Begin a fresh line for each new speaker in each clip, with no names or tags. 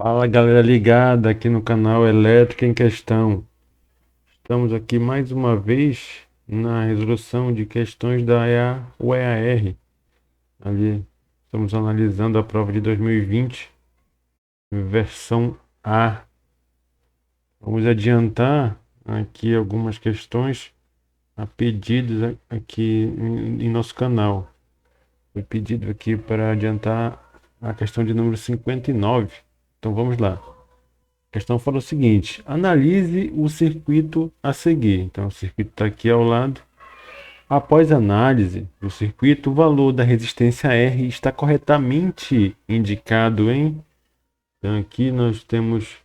Fala galera ligada aqui no canal Elétrica em Questão. Estamos aqui mais uma vez na resolução de questões da UEAR. Ali estamos analisando a prova de 2020, versão A. Vamos adiantar aqui algumas questões a pedidos aqui em nosso canal. Foi pedido aqui para adiantar a questão de número 59. Então vamos lá. A questão fala o seguinte: analise o circuito a seguir. Então, o circuito está aqui ao lado. Após análise do circuito, o valor da resistência R está corretamente indicado em. Então, aqui nós temos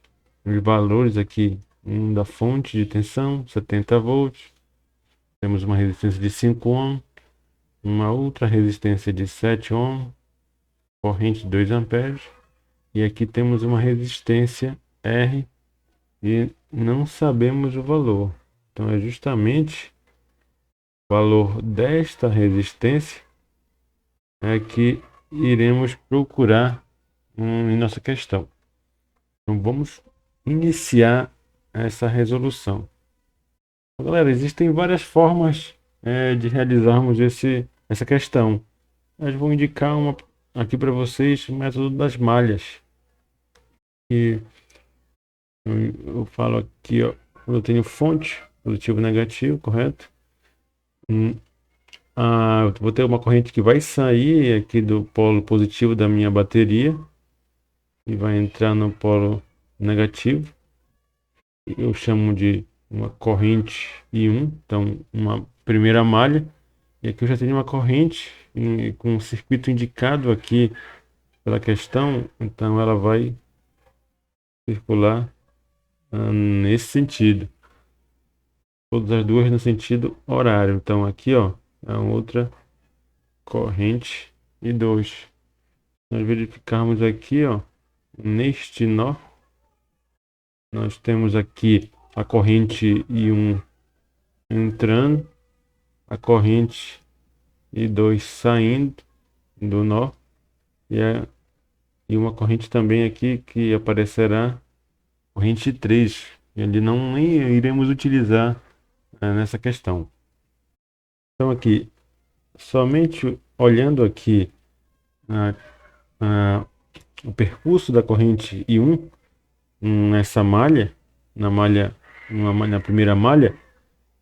os valores aqui, um da fonte de tensão, 70 volts. Temos uma resistência de 5 ohm, uma outra resistência de 7 ohm, corrente de 2 amperes. E aqui temos uma resistência R e não sabemos o valor. Então é justamente o valor desta resistência que iremos procurar em nossa questão. Então vamos iniciar essa resolução. Então, galera, existem várias formas de realizarmos essa questão. Eu vou indicar uma aqui para vocês, o método das malhas. E eu falo aqui, ó, eu tenho fonte, positivo e negativo, correto? Eu vou ter uma corrente que vai sair aqui do polo positivo da minha bateria e vai entrar no polo negativo. Eu chamo de uma corrente I1, então uma primeira malha. E aqui eu já tenho uma corrente com um circuito indicado aqui pela questão, então ela vai circular nesse sentido. Todas as duas no sentido horário. Então aqui, ó, é outra corrente I2. Nós verificarmos aqui, ó, neste nó, nós temos aqui a corrente I1 entrando, a corrente I2 saindo do nó e uma corrente também aqui que aparecerá, corrente 3. Ele não nem iremos utilizar nessa questão. Então aqui, somente olhando aqui a, o percurso da corrente I1 nessa malha, na primeira malha,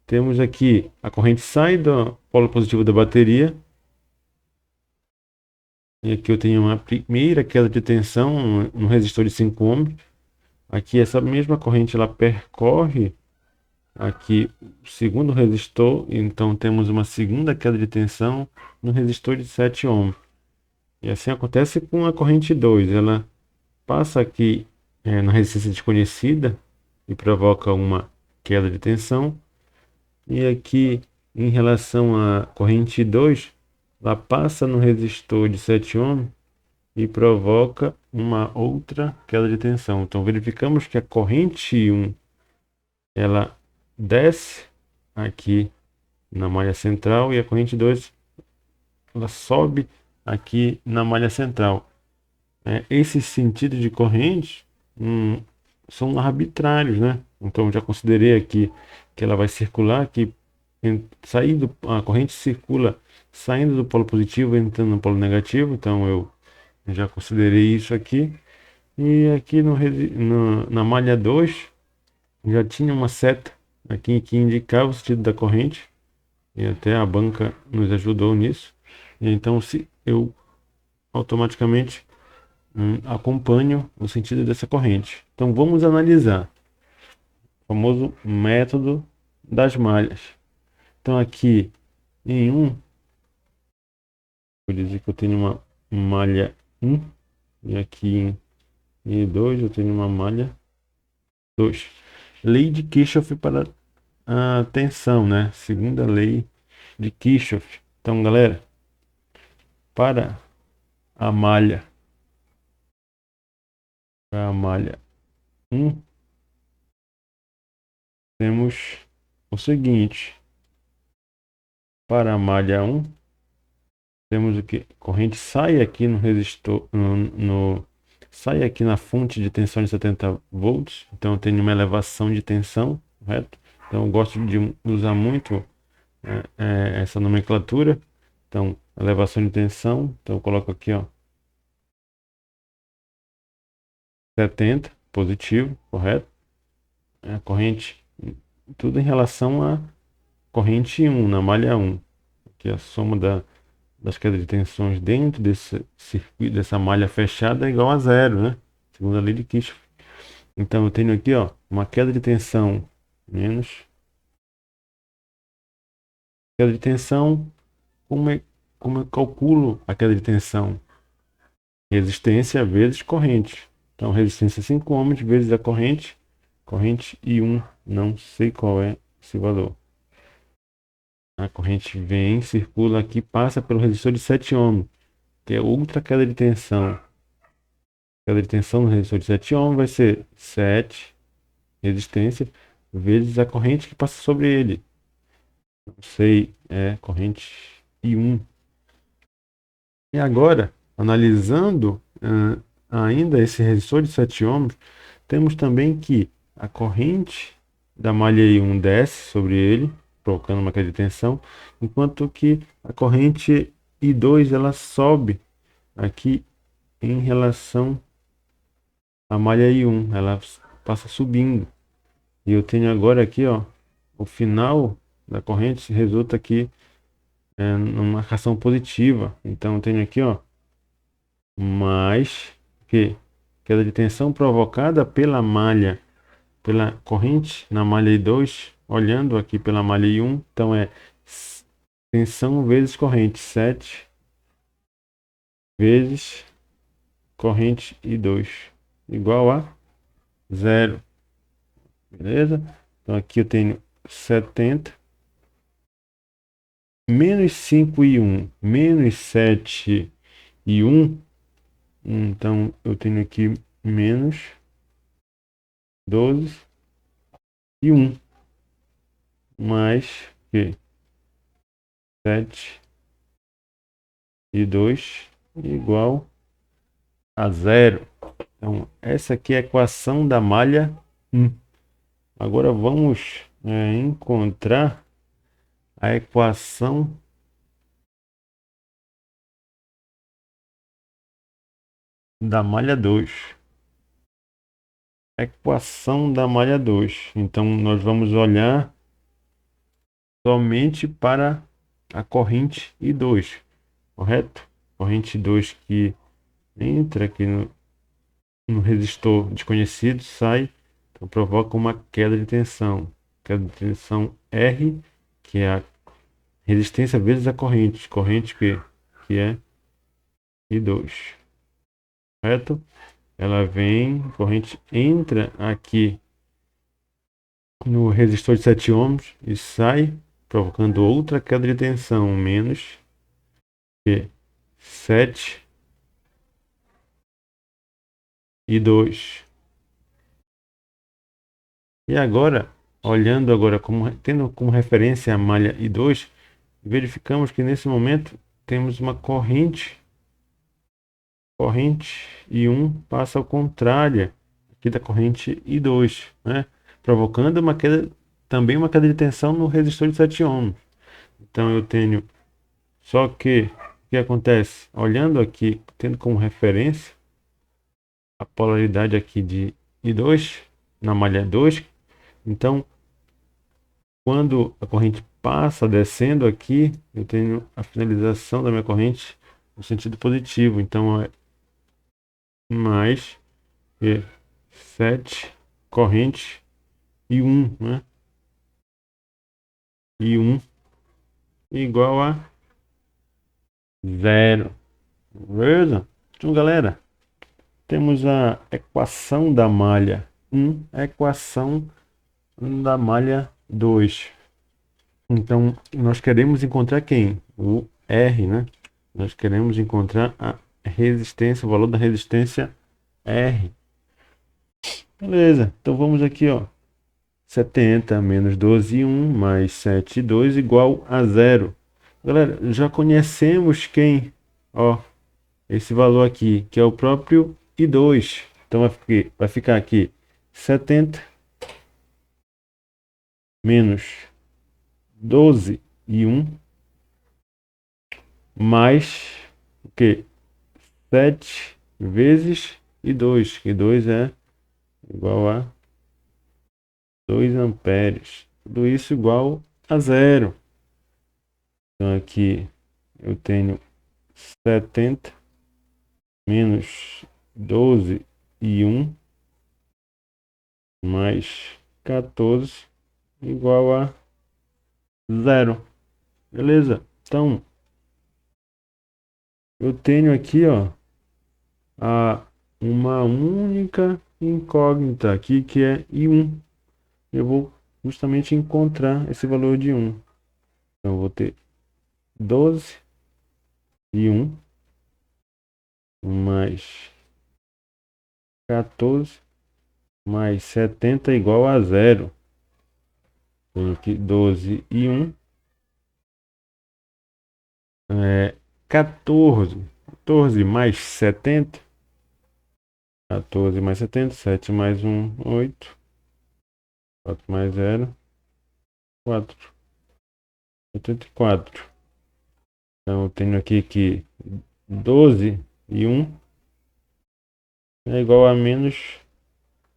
temos aqui a corrente sai do polo positivo da bateria. E aqui eu tenho uma primeira queda de tensão no resistor de 5 ohms. Aqui essa mesma corrente ela percorre aqui o segundo resistor, então temos uma segunda queda de tensão no resistor de 7 ohms. E assim acontece com a corrente 2, ela passa aqui na resistência desconhecida e provoca uma queda de tensão. E aqui em relação à corrente 2, ela passa no resistor de 7 ohms e provoca uma outra queda de tensão. Então verificamos que a corrente 1 ela desce aqui na malha central e a corrente 2 ela sobe aqui na malha central. Esses sentidos de corrente são arbitrários, né? Então já considerei aqui que ela vai circular aqui, saindo, a corrente circula saindo do polo positivo, entrando no polo negativo. Então eu já considerei isso aqui. E aqui na malha 2 já tinha uma seta aqui que indicava o sentido da corrente. E até a banca nos ajudou nisso. E então se eu automaticamente acompanho o sentido dessa corrente. Então vamos analisar o famoso método das malhas. Então aqui em 1, vou dizer que eu tenho uma malha 1 e aqui em 2 eu tenho uma malha 2. Lei de Kirchhoff para a tensão, né? Segunda lei de Kirchhoff. Então, galera, para a malha, para a malha 1, temos o seguinte: para a malha 1, temos o que? Corrente sai aqui no resistor, no sai aqui na fonte de tensão de 70 volts, então eu tenho uma elevação de tensão, correto? Então eu gosto de usar muito essa nomenclatura. Então, elevação de tensão, então eu coloco aqui, ó, 70, positivo, correto? A corrente, tudo em relação à corrente 1, na malha 1, que é a soma das quedas de tensões dentro desse circuito, dessa malha fechada é igual a zero, né? Segundo a lei de Kirchhoff. Então eu tenho aqui, ó, uma queda de tensão menos queda de tensão. Como eu calculo a queda de tensão? Resistência vezes corrente. Então resistência 5 ohms vezes a corrente I1, não sei qual é esse valor. A corrente vem, circula aqui, passa pelo resistor de 7 ohms, que é outra queda de tensão. Queda de tensão no resistor de 7 ohms vai ser 7 resistência vezes a corrente que passa sobre ele. Não sei, é corrente I1. E agora, analisando ainda esse resistor de 7 ohms, temos também que a corrente da malha I1 desce sobre ele, provocando uma queda de tensão, enquanto que a corrente I2 ela sobe aqui em relação à malha I1, ela passa subindo. E eu tenho agora aqui, ó, o final da corrente resulta aqui numa marcação positiva. Então eu tenho aqui, ó, mais que queda de tensão provocada pela malha, pela corrente na malha I2, olhando aqui pela malha I1, então é tensão vezes corrente, 7 vezes corrente I2, igual a zero, beleza? Então aqui eu tenho 70 menos 5 I1 menos 7 I1, então eu tenho aqui menos 12 I1 mais que 7 I2 igual a zero. Então essa aqui é a equação da malha 1. Agora vamos encontrar a equação da malha 2. Equação da malha 2. Então nós vamos olhar somente para a corrente I2, correto? Corrente 2 que entra aqui no resistor desconhecido, sai, então provoca uma queda de tensão. Queda de tensão R, que é a resistência vezes a corrente que é I2, correto? Ela vem, a corrente entra aqui no resistor de 7 ohms e sai, provocando outra queda de tensão, menos que 7 I2. E agora, olhando agora, tendo como referência a malha I2, verificamos que nesse momento temos uma corrente I1 passa ao contrário aqui da corrente I2, né? Provocando também uma queda de tensão no resistor de 7 ohms. Então eu tenho, só que o que acontece? Olhando aqui, tendo como referência a polaridade aqui de I2 na malha 2, então quando a corrente passa descendo aqui, eu tenho a finalização da minha corrente no sentido positivo. Então é mais que 7 corrente I1, né? I1 igual a zero. Beleza? Então, galera, temos a equação da malha 1, a equação da malha 2. Então, nós queremos encontrar quem? O R, né? Nós queremos encontrar a resistência, o valor da resistência R. Beleza, então vamos aqui, ó. 70 menos 12,1 mais 7,2 igual a zero. Galera, já conhecemos quem? Ó, esse valor aqui, que é o próprio e 2. Então vai ficar aqui 70 menos 12 e 1 mais o que? 7 vezes e 2, que 2 é igual a 2 amperes. Tudo isso igual a zero. Então aqui eu tenho 70 menos 12 e 1 mais 14 igual a zero. Beleza? Então eu tenho aqui, ó, uma única incógnita aqui que é I1. Eu vou justamente encontrar esse valor de 1. Então eu vou ter 12 e 1 mais 14 mais 70 igual a zero. Tenho aqui 12 e 1 é 14. 14 mais 70. 14 mais 70, 7 mais 1, 8. 4 mais 0, 4. 84. Então eu tenho aqui que 12 e 1 é igual a menos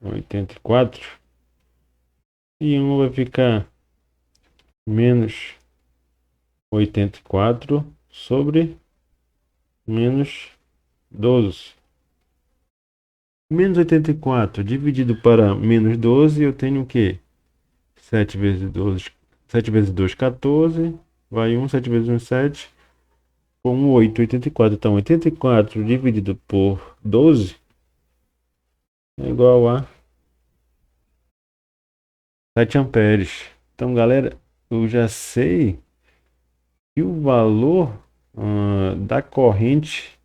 84. E 1 vai ficar menos 84 sobre menos 12. Menos 84 dividido para menos 12, eu tenho o quê? 7 vezes 12, 7 vezes 2, 14. Vai 1, 7 vezes 1, 7. Com 8, 84. Então, 84 dividido por 12 é igual a 7 amperes. Então, galera, eu já sei que o valor da corrente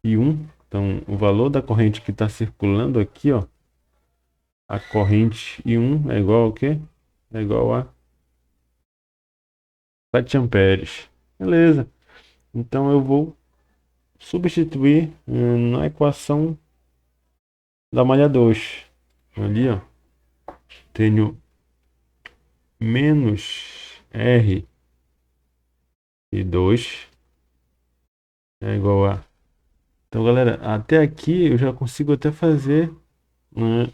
I1, então o valor da corrente que está circulando aqui, ó, a corrente I1 é igual ao quê? É igual a 7 amperes. Beleza. Então eu vou substituir na equação da malha 2. Ali, ó, tenho menos R e 2 é igual a... Então, galera, até aqui eu já consigo até fazer, né?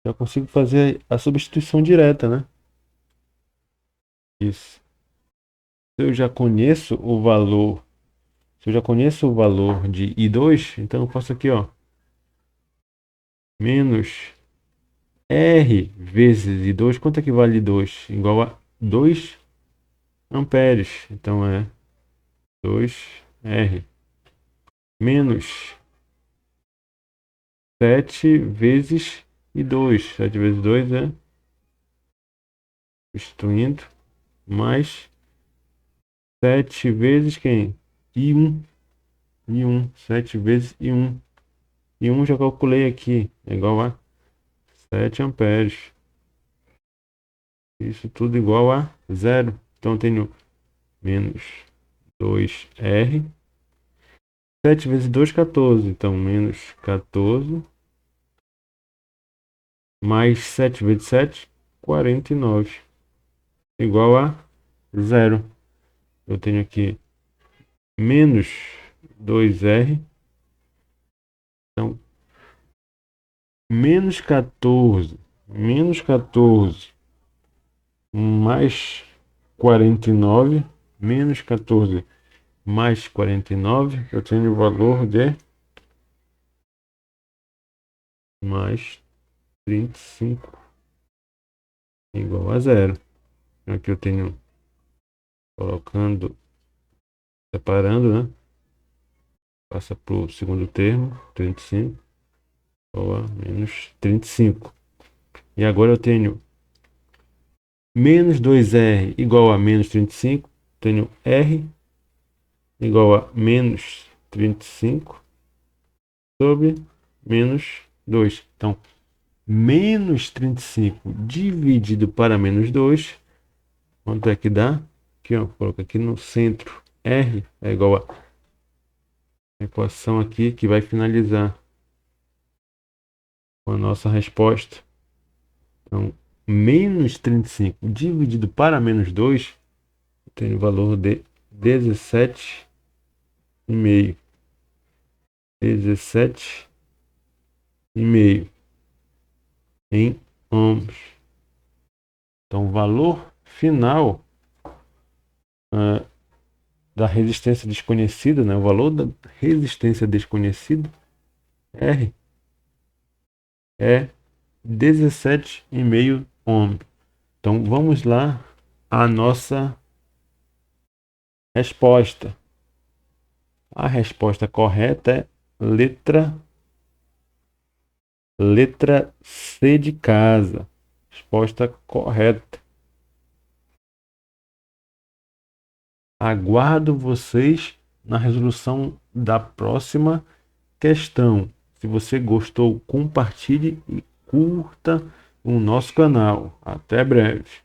Já consigo fazer a substituição direta, né? Isso. Se eu já conheço o valor, se eu já conheço o valor de I2, então eu faço aqui, ó, menos R vezes I2. Quanto é que vale I2? Igual a 2 amperes. Então é 2R menos 7 vezes I2. 7 vezes 2 é, substituindo, mais 7 vezes quem? I1. I1. 7 vezes I1. I1 já calculei aqui. É igual a 7 amperes. Isso tudo igual a zero. Então eu tenho menos 2R. 7 vezes 2, 14. Então menos 14. Mais 7 vezes 7, 49. Igual a zero. Eu tenho aqui menos 2R. Então, menos 14. Menos 14 mais 49. Menos 14 mais 49. Eu tenho o valor de mais 35 igual a zero. Aqui eu tenho colocando, separando, né? Passa para o segundo termo, 35 igual a menos 35. E agora eu tenho menos 2R igual a menos 35. Tenho R igual a menos 35 sobre menos 2. Então, menos 35 dividido para menos 2. Quanto é que dá? Aqui, ó, coloca aqui no centro. R é igual a equação aqui que vai finalizar com a nossa resposta. Então, menos 35 dividido para menos 2 tem o valor de 17,5. 17,5 em ohms. Então, o valor final da resistência desconhecida, né? O valor da resistência desconhecida, R, é 17,5 ohms. Então, vamos lá à nossa resposta. A resposta correta é letra C de casa. Resposta correta. Aguardo vocês na resolução da próxima questão. Se você gostou, compartilhe e curta o nosso canal. Até breve.